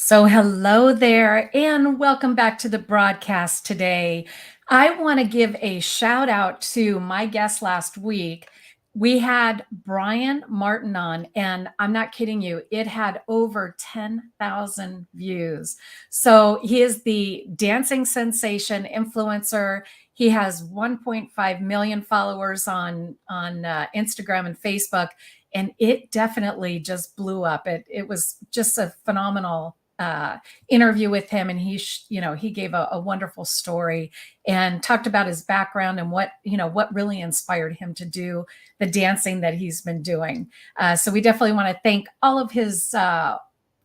So, hello there, and welcome back to the broadcast today. I want to give a shout out to my guest last week. We had Brian Martin on, and I'm not kidding you, it had over 10,000 views. So, he is the dancing sensation influencer. He has 1.5 million followers on Instagram and Facebook, and it definitely just blew up. It was just a phenomenal interview with him, and he gave a wonderful story and talked about his background and what really inspired him to do the dancing that he's been doing. So we definitely want to thank all of his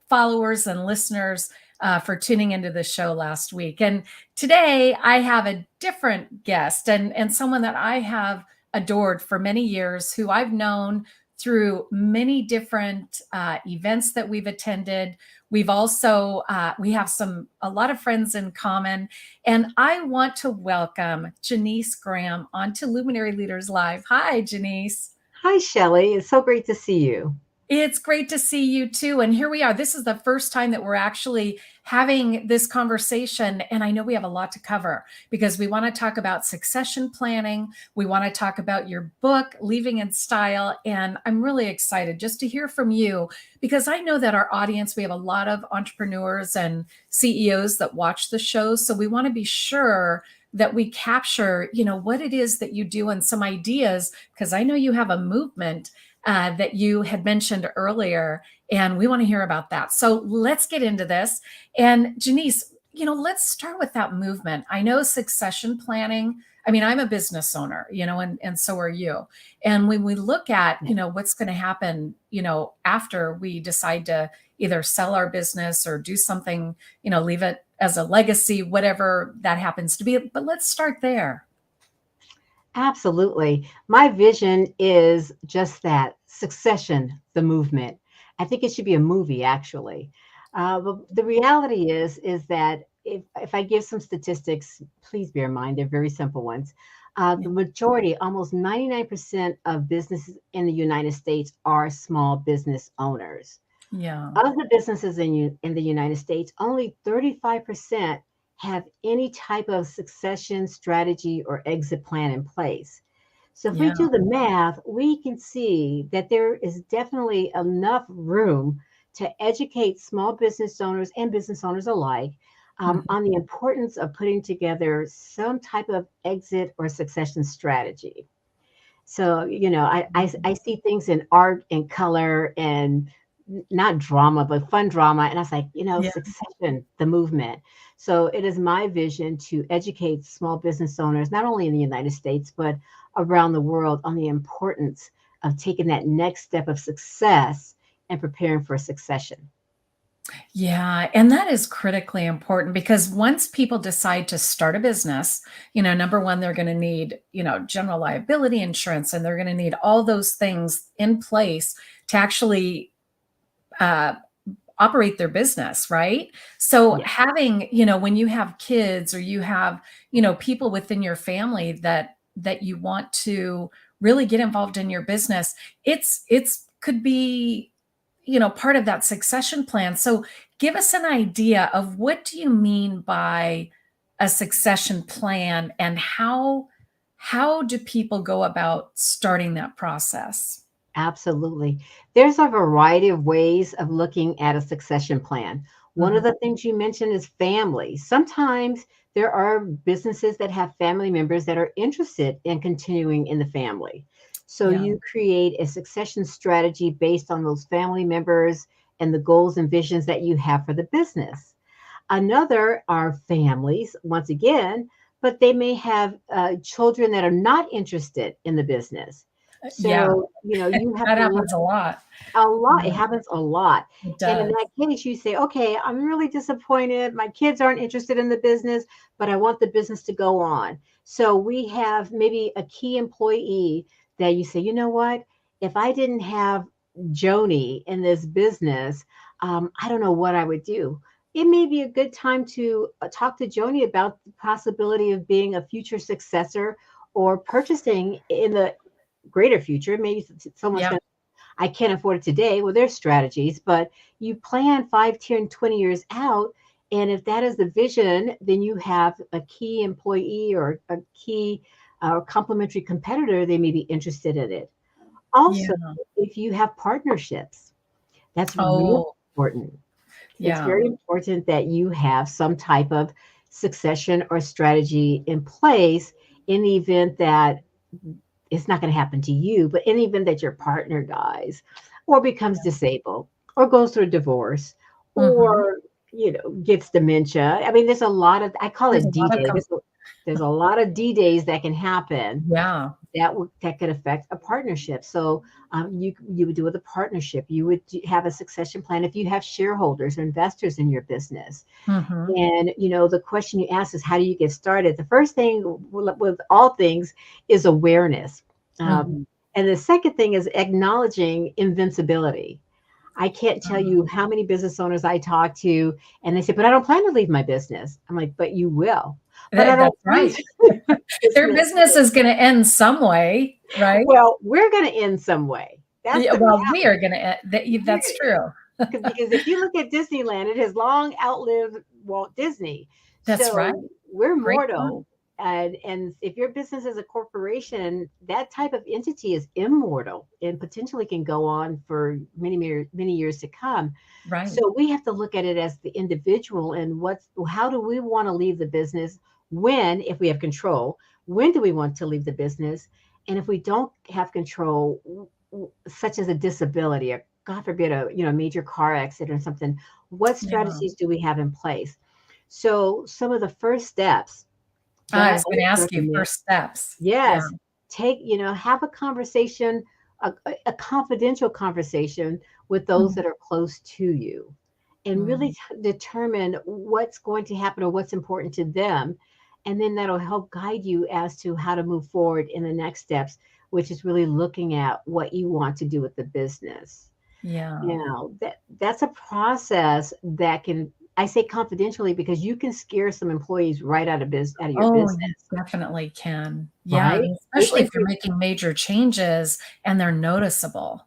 followers and listeners for tuning into the show last week. And today I have a different guest and someone that I have adored for many years, who I've known through many different events that we've attended. We've also we have a lot of friends in common, and I want to welcome Janise Graham onto Luminary Leaders Live. Hi, Janise. Hi, Shelly. It's so great to see you. It's great to see you too. And here we are. This is the first time that we're actually having this conversation. And I know we have a lot to cover because we want to talk about succession planning. We want to talk about your book, Leaving in Style. And I'm really excited just to hear from you because I know that our audience, we have a lot of entrepreneurs and CEOs that watch the show. So we want to be sure that we capture, what it is that you do and some ideas, because I know you have a movement that you had mentioned earlier, and we want to hear about that. So let's get into this. And Janise, let's start with that movement. I know succession planning. I mean, I'm a business owner, and so are you. And when we look at, what's going to happen, after we decide to either sell our business or do something, leave it as a legacy, whatever that happens to be. But let's start there. Absolutely. My vision is just that succession, the movement. I think it should be a movie, actually. But the reality is that if I give some statistics, please bear in mind, they're very simple ones. The majority, almost 99% of businesses in the United States are small business owners. Yeah. Of the businesses in the United States, only 35% have any type of succession strategy or exit plan in place. So if we Yeah. do the math, we can see that there is definitely enough room to educate small business owners and business owners alike Mhm. on the importance of putting together some type of exit or succession strategy. So, I see things in art and color and not drama, but fun drama. And I was like, Yeah. succession, the movement. So it is my vision to educate small business owners, not only in the United States, but around the world on the importance of taking that next step of success and preparing for succession. Yeah, and that is critically important because once people decide to start a business, number one, they're going to need, general liability insurance, and they're going to need all those things in place to actually uh, operate their business, right? So Yeah. having, when you have kids or you have, people within your family that you want to really get involved in your business, it's could be part of that succession plan. So give us an idea of what do you mean by a succession plan, and how do people go about starting that process? Absolutely. There's a variety of ways of looking at a succession plan. One Mhm. of the things you mentioned is family. Sometimes there are businesses that have family members that are interested in continuing in the family. So Yeah. you create a succession strategy based on those family members and the goals and visions that you have for the business. Another are families, once again, but they may have children that are not interested in the business. Yeah, So, you have that to look happens a lot. a lot. It Yeah, happens a lot. it And in does. that case, you say, okay, I'm really disappointed. My kids aren't interested in the business, but I want the business to go on. So we have maybe a key employee that you say, you know what? If I didn't have Joni in this business, I don't know what I would do. It may be a good time to talk to Joni about the possibility of being a future successor or purchasing in the greater future. Maybe someone's Yep. going I can't afford it today. Well, there's strategies, but you plan 5, 10, 20 years out. And if that is the vision, then you have a key employee or a key complementary competitor, they may be interested in it. Also, Yeah. if you have partnerships, that's really Oh, important. It's yeah. very important that you have some type of succession or strategy in place in the event that it's not going to happen to you, but in the event that your partner dies or becomes disabled or goes through a divorce Hmm. or gets dementia. I mean, there's a lot of, I call There's it a lot of D-Day. There's a lot of D-Days that can happen yeah. that could affect a partnership. So you would do with a partnership. You would have a succession plan if you have shareholders or investors in your business. Hmm. And the question you ask is, how do you get started? The first thing with all things is awareness. Hmm. And the second thing is acknowledging invincibility. I can't tell you how many business owners I talk to, and they say, "But I don't plan to leave my business." I'm like, "But you will." But I don't That's plan right. to leave my Their business. business is going to end some way, right? Well, we're going to end some way. That's Yeah, the well, we are reality. going to, We're that's going to true. because if you look at Disneyland, it has long outlived Walt Disney. That's right. So we're Great point. mortal. And if your business is a corporation, that type of entity is immortal and potentially can go on for many years to come. Right. So we have to look at it as the individual and how do we want to leave the business when, if we have control, when do we want to leave the business? And if we don't have control, such as a disability, or God forbid, a major car accident or something, what Yeah. strategies do we have in place? So some of the first steps that I I was going to always ask you recommend, first steps. Yeah. yes, have a conversation, a confidential conversation with those Mhm. that are close to you, and really Mm. determine what's going to happen or what's important to them. And then that'll help guide you as to how to move forward in the next steps, which is really looking at what you want to do with the business. Yeah. That's a process that can, I say confidentially, because you can scare some employees right out of your Oh, business, you definitely can. Yeah. right? And They especially think if you're making major changes and they're noticeable.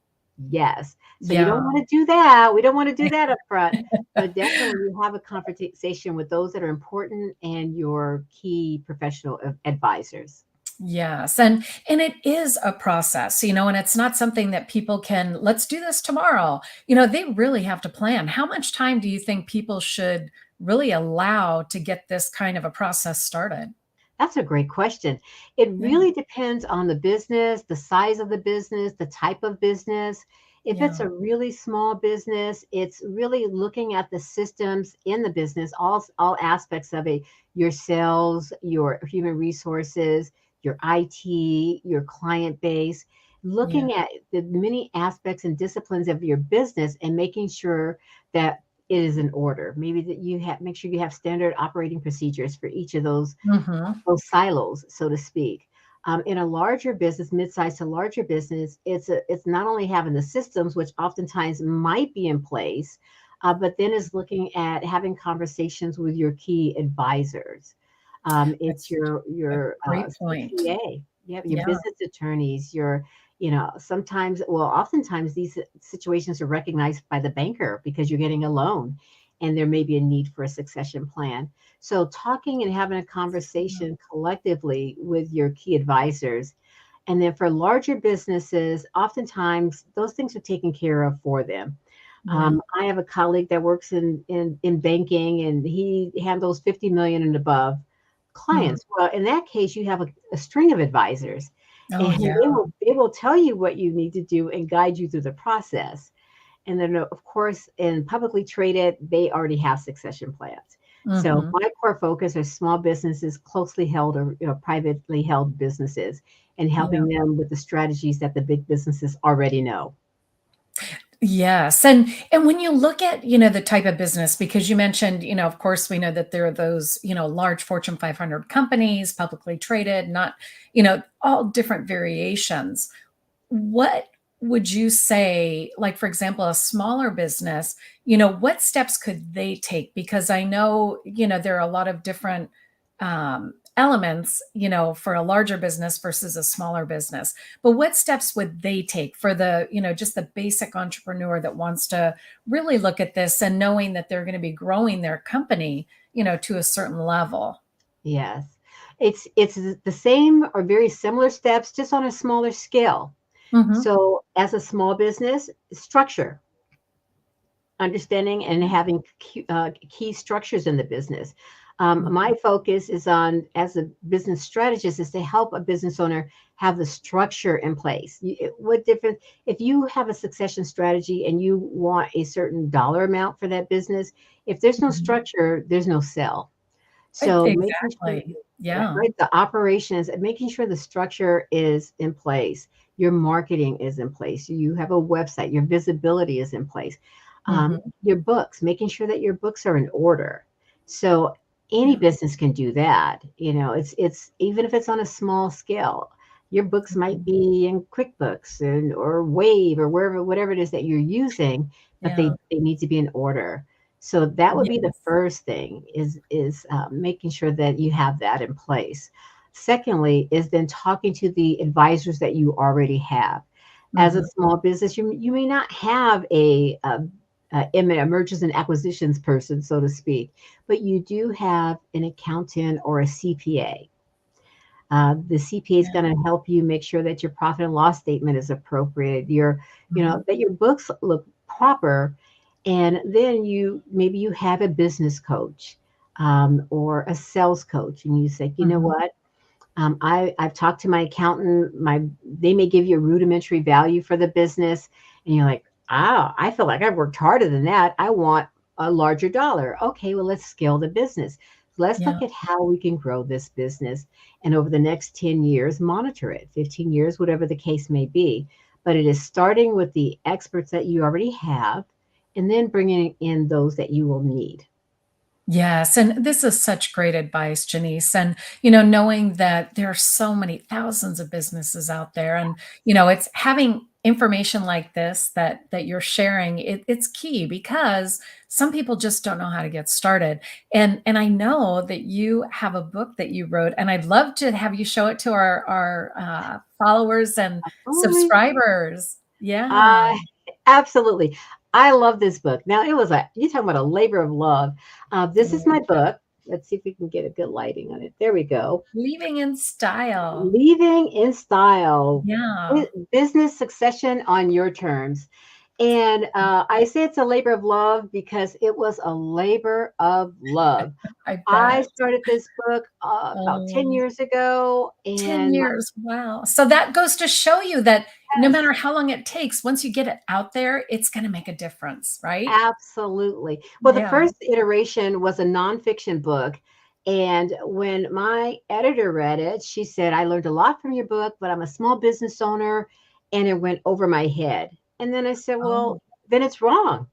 yes. So you don't Yeah. want to do that. We don't want to do that up front. But definitely you have a conversation with those that are important and your key professional advisors. Yes. And it is a process, and it's not something that people can, let's do this tomorrow. They really have to plan. How much time do you think people should really allow to get this kind of a process started? That's a great question. It Yeah. really depends on the business, the size of the business, the type of business. If it's Yeah. a really small business, it's really looking at the systems in the business, all aspects of it, your sales, your human resources, your IT, your client base, Yeah. looking at the many aspects and disciplines of your business and making sure that it is in order. Maybe that you have make sure you have standard operating procedures for each of Hmm. those silos, so to speak. In a larger business, mid-sized to larger business, it's not only having the systems, which oftentimes might be in place, but then is looking at having conversations with your key advisors. It's That's a your great point. CPA, you have your Yeah. business attorneys, sometimes, well, oftentimes these situations are recognized by the banker because you're getting a loan, and there may be a need for a succession plan. So talking and having a conversation collectively with your key advisors. And then for larger businesses, oftentimes those things are taken care of for them. Yeah. I have a colleague that works in banking, and he handles 50 million and above Mm. clients. Well, in that case, you have a string of advisors, Oh, and yeah. they will tell you what you need to do and guide you through the process. And then, of course, in publicly traded, they already have succession plans. So Hmm. my core focus are small businesses, closely held or privately held businesses, and Yeah. helping them with the strategies that the big businesses already know. Yes. And when you look at, the type of business, because you mentioned, of course, we know that there are those, large Fortune 500 companies, publicly traded, not, all different variations. What would you say, like, for example, a smaller business, what steps could they take? Because I know, there are a lot of different elements, for a larger business versus a smaller business. But what steps would they take for the, just the basic entrepreneur that wants to really look at this and knowing that they're going to be growing their company, to a certain level? Yes. It's the same or very similar steps, just on a smaller scale. Hmm. So as a small business, structure, understanding and having key structures in the business. My focus is on, as a business strategist, is to help a business owner have the structure in place. What difference if you have a succession strategy and you want a certain dollar amount for that business? If there's no Hmm. structure, there's no sell. So making sure, Exactly. Yeah. right, the operations and making sure the structure is in place, your marketing is in place, you have a website, your visibility is in place, Hmm. your books, making sure that your books are in order. So any Yeah. business can do that. It's even if it's on a small scale. Your books might Mhm. be in QuickBooks and or Wave or wherever, whatever it is that you're using, but Yeah. they need to be in order. So that would be the Yes. first thing, is making sure that you have that in place. Secondly, is then talking to the advisors that you already have. As a Hmm. small business, you may not have a mergers and acquisitions person, so to speak, but you do have an accountant or a CPA. The CPA is Yeah. going to help you make sure that your profit and loss statement is appropriate. Hmm. That your books look proper, and then you have a business coach, or a sales coach, and you say, you know Hmm. what, I've talked to my accountant. They may give you a rudimentary value for the business, and you're like, "Ah, I feel like I've worked harder than that. I want a larger dollar." Okay, well, let's scale the business. Let's Yeah. look at how we can grow this business, and over the next 10 years, monitor it, 15 years, whatever the case may be. But it is starting with the experts that you already have, and then bringing in those that you will need. Yes, and this is such great advice, Janise. And knowing that there are so many thousands of businesses out there, and it's having information like this that you're sharing. It's key because some people just don't know how to get started. And I know that you have a book that you wrote, and I'd love to have you show it to our followers and Absolutely. subscribers. Yeah. Uh, Absolutely. I love this book. Now, you talking about a labor of love. This is my book. Let's see if we can get a good lighting on it. There we go. Leaving in style. Leaving in Style, Yeah, Business Succession on Your Terms. And I say it's a labor of love because it was a labor of love. I I bet. started this book about 10 Oh, years ago, 10 and years. Wow. So that goes to show you that no yes, matter how long it takes, once you get it out there, it's going to make a difference, right? absolutely. Well, the Yeah. first iteration was a nonfiction book. And when my editor read it, she said, I learned a lot from your book, but I'm a small business owner and it went over my head. And then I said, Oh, well, then it's wrong.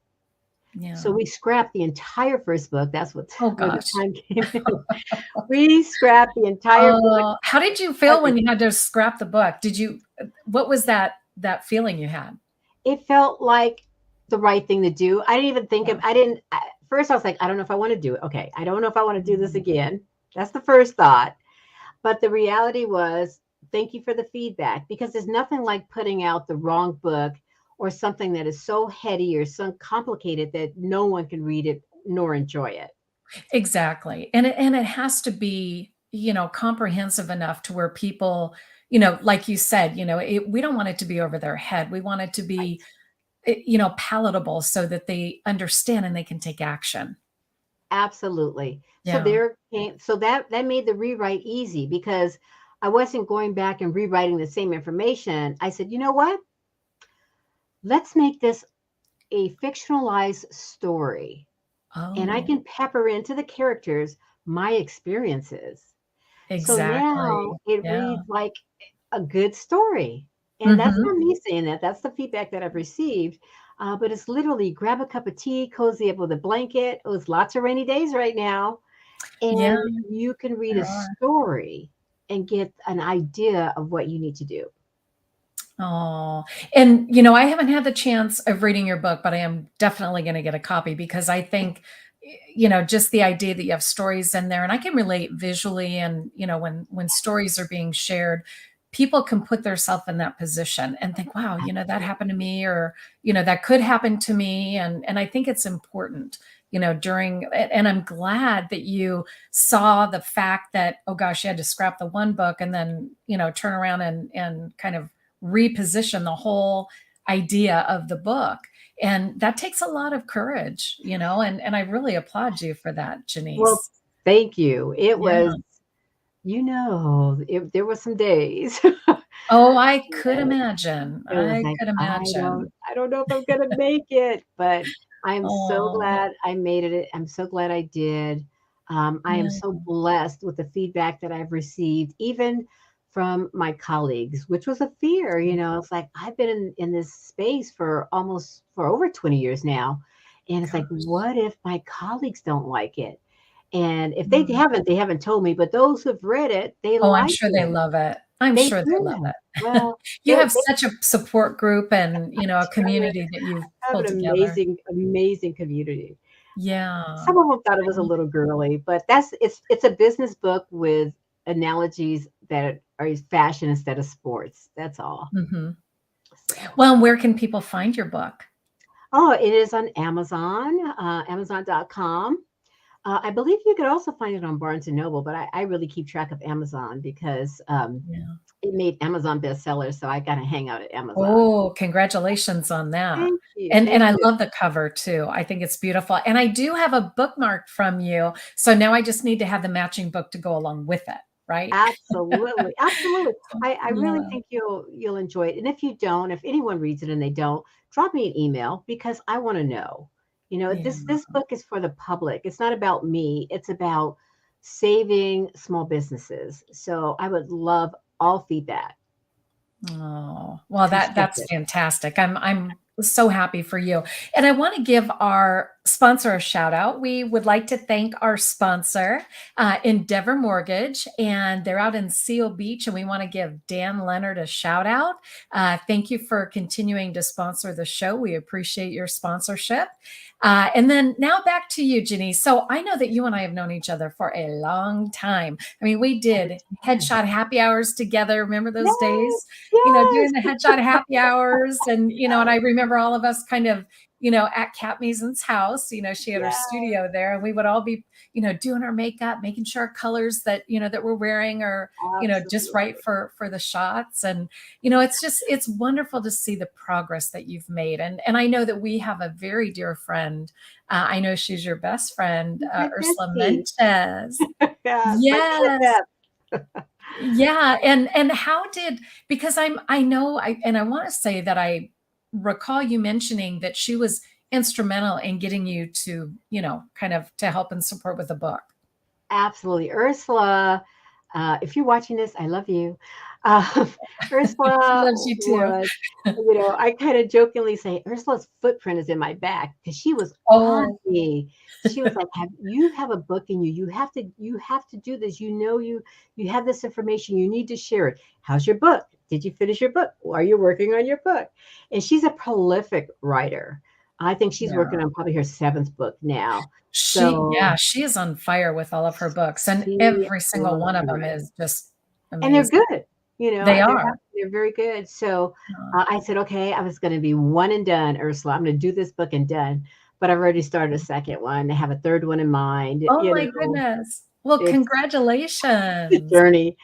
So yeah. we scrapped the entire first book. That's what Oh where the gosh. time came in. We scrapped the entire book. How did you feel when you had to scrap the book? What was that feeling you had? It felt like the right thing to do. I didn't even think of Yeah. I didn't at first I was like, I don't know if I want to do it. Okay, I don't know if I want to do this Mhm. again. That's the first thought. But the reality was, thank you for the feedback, because there's nothing like putting out the wrong book or something that is so heady or so complicated that no one can read it nor enjoy it. Exactly. And it has to be, comprehensive enough to where people, like you said, we don't want it to be over their head. We want it to be, Right. palatable so that they understand and they can take action. Absolutely. Yeah. So that made the rewrite easy because I wasn't going back and rewriting the same information. I said, you know what? Let's make this a fictionalized story, and I Oh, can pepper into the characters my experiences. So now exactly. it Yeah. reads like a good story. And that's Mhm. not me saying that. That's the feedback that I've received. But it's literally grab a cup of tea, cozy up with a blanket. Oh, it's lots of rainy days right now. Yeah, And you can read a there are. story and get an idea of what you need to do. Oh, and I haven't had the chance of reading your book, but I am definitely going to get a copy because I think just the idea that you have stories in there, and I can relate visually, and when stories are being shared, people can put themselves in that position and think, wow, that happened to me, or that could happen to me. And I think it's important, during, and I'm glad that you saw the fact that, oh gosh, you had to scrap the one book and then turn around and kind of reposition the whole idea of the book. And that takes a lot of courage, and I really applaud you for that, Well, Janise. thank you. It was, Yeah. there were some days. Oh, I could imagine. It was I like, could I don't imagine. I don't know if I'm gonna make it, but I am so Oh, glad I made it. I'm so glad I did. I am yeah, so blessed with the feedback that I've received, even from my colleagues, which was a fear, It's like I've been in this space for over 20 years now. And it's like, gosh. what if my colleagues don't like it? And if Mm. they haven't told me, but those who've read it, they Oh, I'm like sure they it. love it. I'm They sure they love do. it. Well, You have they such a support group and, a community that you've have an pulled together. amazing, amazing community. Yeah. Some of them thought it was a little girly, but it's a business book with analogies that are fashion instead of sports. That's all. Mhm. So, Well, where can people find your book? oh, it is on Amazon, Amazon.com. I believe you could also find it on Barnes and Noble, but I really keep track of Amazon because Yeah. it made Amazon bestsellers, so I got to hang out at Amazon. Oh, congratulations on that. Thank you, And thank I you. love the cover too. I think it's beautiful. And I do have a bookmark from you. So now I just need to have the matching book to go along with it, right? Absolutely, absolutely. I really Yeah. think you'll enjoy it, and if you don't, if anyone reads it and they don't, drop me an email because I wanna know. Yeah. This book is for the public. It's not about me. It's about saving small businesses. So I would love all feedback, Oh, well, that's constructive. fantastic. I'm so happy for you. And I want to give our sponsor a shout out. We would like to thank our sponsor, Endeavor Mortgage, and they're out in Seal Beach. And we want to give Dan Leonard a shout out. Thank you for continuing to sponsor the show. We appreciate your sponsorship. And then now back to you, Janine. So I know that you and I have known each other for a long time. I mean, we did headshot happy hours together. Remember those Yes, days? Doing yes, the headshot happy hours. And I remember all of us kind of, at Kat Mason's house, she had her yes, studio there, and we would all be, doing our makeup, making sure our colors that, that we're wearing are, just right absolutely. for the shots. And, it's wonderful to see the progress that you've made. And I know that we have a very dear friend. I know she's your best friend, My Ursula bestie. Mentes. Yes, my Yes. BFF. Yeah, and how did, because I know, and I want to say that I recall you mentioning that she was instrumental in getting you to, kind of to help and support with the book. Absolutely. Ursula, if you're watching this, I love you. Um, She Ursula loves you too. was, I kind of jokingly say Ursula's footprint is in my back because she was on Oh, me. She was like, you have a book in you. You have to do this. You have this information. You need to share it. How's your book? Did you finish your book? Are you working on your book? And she's a prolific writer. I think she's yeah. working on probably her seventh book now. Yeah, So she is on fire with all of her books, and she every single loves one of to them write. is just And they're amazing. good, They are. they're very good. So, Yeah. I said, "Okay, I was gonna be one and done, Ursula. I'm gonna do this book and done." But I've already started a second one. I have a third one in mind, Oh my goodness. Well, It's a congratulations. journey.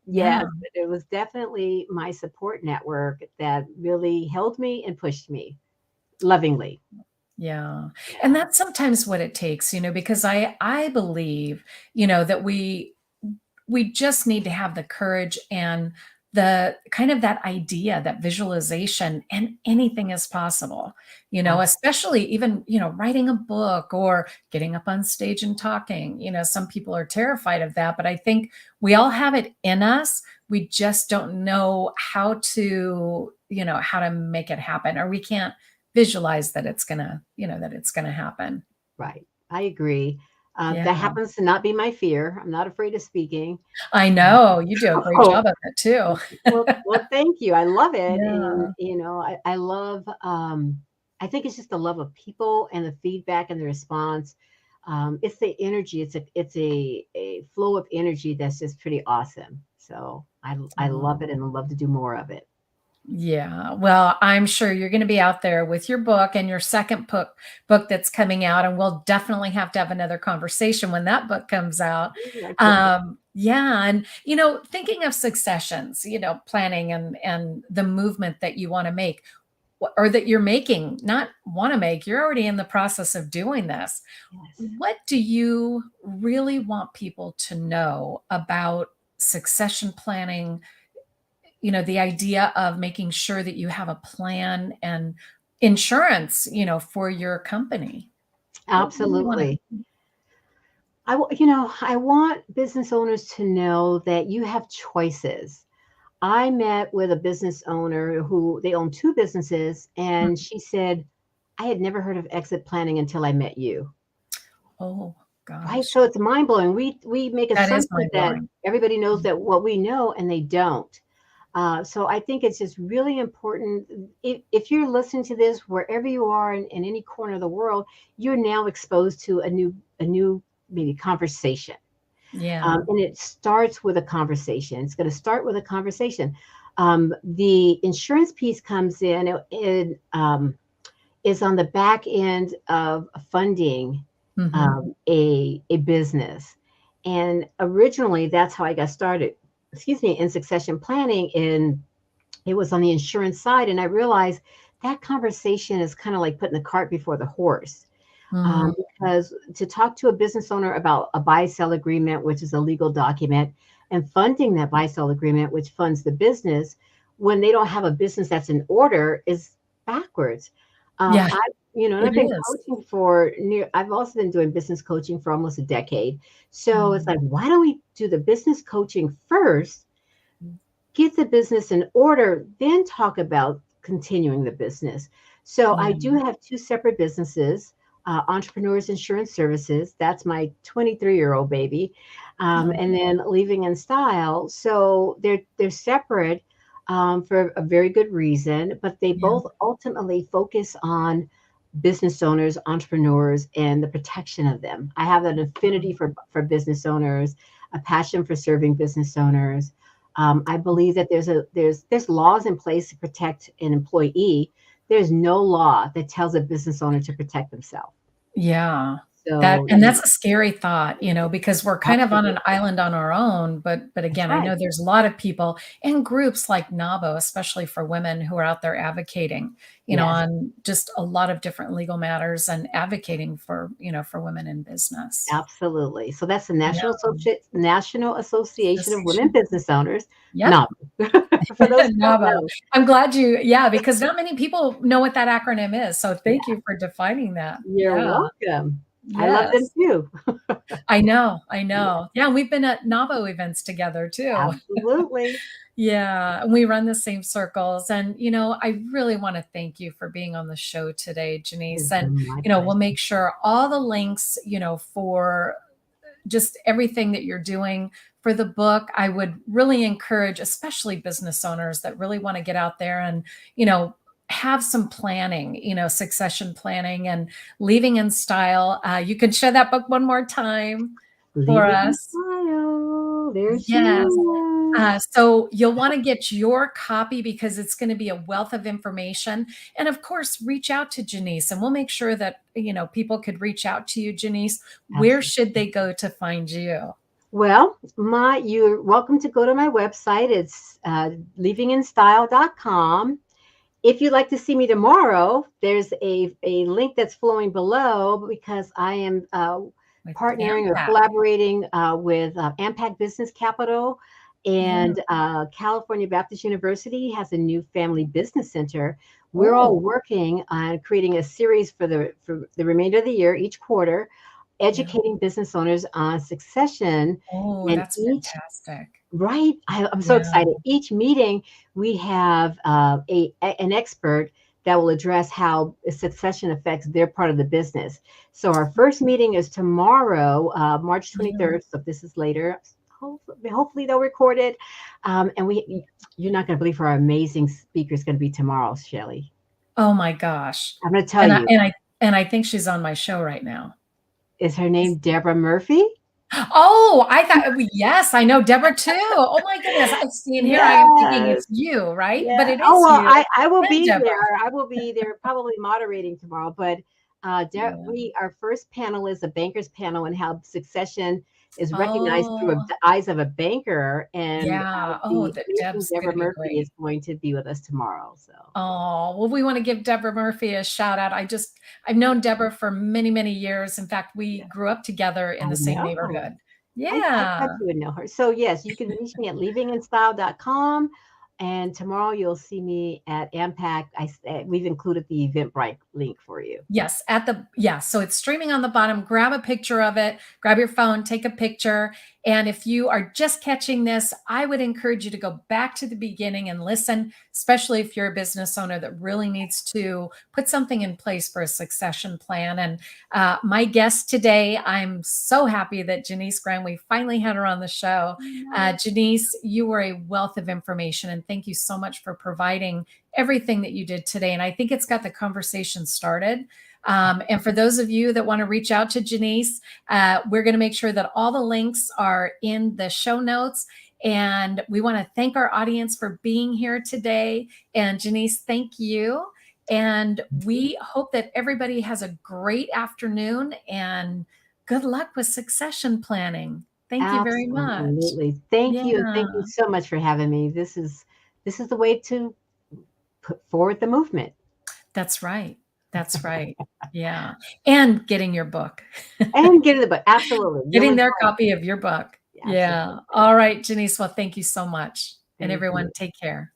Yeah. Yes, but it was definitely my support network that really held me and pushed me lovingly. Yeah. And Yeah, that's sometimes what it takes, because I believe, that we just need to have the courage and the kind of that idea, that visualization, and anything is possible, absolutely. especially even, writing a book or getting up on stage and talking. Some people are terrified of that, but I think we all have it in us. We just don't know how to make it happen, or we can't visualize that it's gonna happen. Right. I agree. Yeah. That happens to not be my fear. I'm not afraid of speaking. I know. You do a great Oh, job of it too. well, thank you. I love it, and Yeah. I love. I think it's just the love of people and the feedback and the response. it's the energy. It's a flow of energy that's just pretty awesome. So I love it and I love to do more of it. Yeah. Well, I'm sure you're going to be out there with your book and your second book that's coming out, and we'll definitely have to have another conversation when that book comes out. Ooh, I can't wait. Yeah, and thinking of successions, planning and the movement that you want to make or that you're making, not want to make, you're already in the process of doing this. Yes. What do you really want people to know about succession planning? The idea of making sure that you have a plan and insurance, for your company. What do you want Absolutely. to? I want business owners to know that you have choices. I met with a business owner who they own two businesses, and she said, I had never heard of exit planning until I met you. Oh Right. gosh, So it's mind blowing. We make that is assumptions mind that blowing. everybody knows that what we know and they don't. So I think it's just really important. If you're listening to this wherever you are in any corner of the world, you're now exposed to a new maybe conversation. Yeah, And it starts with a conversation. It's going to start with a conversation. The insurance piece comes in and is on the back end of funding hmm, a business. And originally, that's how I got started. Excuse me, in succession planning, and it was on the insurance side. And I realized that conversation is kind of like putting the cart before the horse. mm, Because to talk to a business owner about a buy sell agreement, which is a legal document, and funding that buy sell agreement, which funds the business, when they don't have a business that's in order, is backwards. yeah, I, and it I've been is. coaching I've also been doing business coaching for almost a decade. So it's Mm, like, why don't we do the business coaching first, get the business in order, then talk about continuing the business. So I yeah, do have two separate businesses, Entrepreneurs Insurance Services. That's my 23-year-old baby, oh, and then Leaving in Style. So they're separate for a very good reason, but they yeah, both ultimately focus on business owners, entrepreneurs, and the protection of them. I have an affinity for business owners, a passion for serving business owners. I believe that there's laws in place to protect an employee. There's no law that tells a business owner to protect themselves. yeah. That So and that's a scary thought, because we're kind of on an absolutely, island on our own, but that's again, I right. know there's a lot of people and groups like NABO, especially for women who are out there advocating, Yes, on just a lot of different legal matters and advocating for women in business. absolutely. So that's the Yeah, National Association of Women association. Business Owners. Yep. NAB. For those who don't NABO. know. I'm glad yeah, because not many people know what that acronym is. So thank Yeah, you for defining that. you're Yeah. welcome. I love them Yes. too. I know. I Yeah, know. Yeah, we've been at NABO events together too. absolutely. Yeah, and we run the same circles. And, I really want to thank you for being on the show today, Janise. It's And, my we'll pleasure. make sure all the links, for just everything that you're doing for the book. I would really encourage, especially business owners that really want to get out there and, have some planning, succession planning and Leaving in Style. You can share that book one more time for Leaving in us. Style. There she Yes. is. So you'll want to get your copy because it's going to be a wealth of information. And of course, reach out to Janise and we'll make sure that, people could reach out to you, Janise. Where should Absolutely. they go to find you? Well, you're welcome to go to my website. It's leavinginstyle.com. If you'd like to see me tomorrow, there's a link that's flowing below because I am With partnering or AMPAC. collaborating with Ampac Business Capital, Yeah. and California Baptist University has a new family business center. We're all Oh, working on creating a series for the remainder of the year, each quarter, yeah. educating business owners on succession. Oh, And that's each fantastic. Right. I'm so Yeah. excited. Each meeting, we have an expert that will address how succession affects their part of the business. So our first meeting is tomorrow, March Yeah. 23rd. So this is later. Hopefully they'll record it. And you're not going to believe who our amazing speaker is going to be tomorrow, Shelly. Oh my gosh. I'm going to tell And I you. and I and I think she's on my show right now. Is her name Deborah Murphy? Oh, I thought, yes, I know Deborah too. Oh my goodness. I see in here. I am thinking Yes. it's you, right? But Yeah. it Oh, is well, you I will and be Deborah. there. I will be there probably moderating tomorrow. But Yeah. our first panel is a banker's panel and how succession is recognized through Oh, the eyes of a banker. And yeah. Oh, the that amazing Deb's going Deborah to be Murphy is great. going to be with us tomorrow. So Oh, well, we want to give Deborah Murphy a shout out. I've known Deborah for many, many years. In fact, we yeah, grew up together in I the same know. neighborhood. I Yeah. thought you would know her. So yes, you can reach me at leavinginstyle.com. And tomorrow you'll see me at Impact. We've included the Eventbrite link for you. Yes, so it's streaming on the bottom. Grab a picture of it, grab your phone, take a picture. And if you are just catching this, I would encourage you to go back to the beginning and listen, especially if you're a business owner that really needs to put something in place for a succession plan. And my guest today, I'm so happy that Janise Graham, we finally had her on the show. Janise, you were a wealth of information, and thank you so much for providing everything that you did today. And I think it's got the conversation started. And for those of you that want to reach out to Janise, we're going to make sure that all the links are in the show notes. And we want to thank our audience for being here today. And Janise, thank you. And we hope that everybody has a great afternoon and good luck with succession planning. Thank you very much. Absolutely. Thank you. Yeah, Thank you so much for having me. This is the way to put forward the movement that's right. That's right. Yeah. And getting your book. and get in the book. Absolutely. Getting Human their Design. copy of your book. Yeah. Absolutely. All right, Janise. Well, thank you so much. And Thank everyone, you. take care.